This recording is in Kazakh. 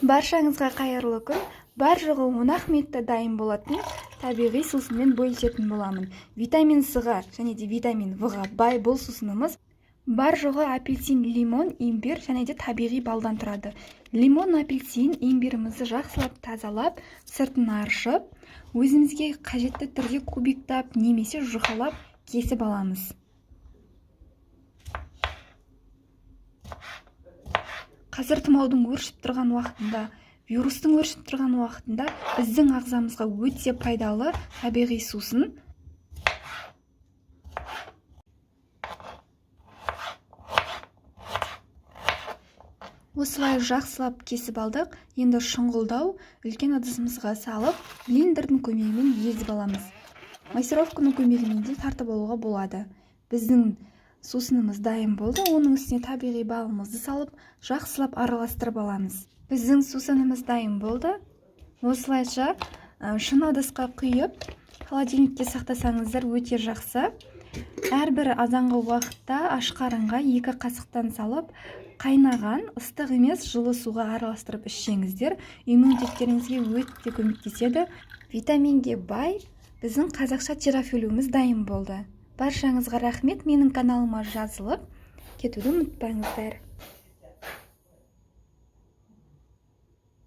Баршаңызға қайырлы күн. Бар жоғы 10 минутта дайын болатын табиғи сусынмен бөлісетін боламын. Витамин С-ға және де витамин В-ға бай бұл сусынымыз бар жоғы апельсин, лимон, имбир және де табиғи балдан тұрады. Лимон, апельсин, имбирімізді жақсылап тазалап, сыртын аршып, өзімізге қажетті түрде кубиктап немесе жұқалап кесіп аламыз. Қазір тұмаудың өршіп тұрған уақытында, вирустың өршіп тұрған уақытында біздің ағзамызға өте пайдалы табиғи сусын. Осылай жақсылап кесіп алдық. Енді шұңғылдау үлкен ыдысымызға салып, блендердің көмегімен езіп аламыз. Массировканың көмегімен де тартып алуға болады. Біздің сусынымыз дайын болды. Оның үстіне табиғи балымызды салып, жақсылап араластырып аламыз. Біздің сусынымыз дайын болды. Осылайша шыны ыдысқа құйып, холодильникте сақтасаңыздар өте жақсы. Әрбір азанғы уақытта аш қарынға 2 қасықтан салып, қайнаған, ыстық емес жылы суға араластырып ішсеңіздер, иммунитеттеріңізге өте көмектеседі. Витаминге бай біздің қазақша терафилумыз дайын болды. Баршаңызға рахмет. Менің каналыма жазылып кетуді ұмытпаңыздар.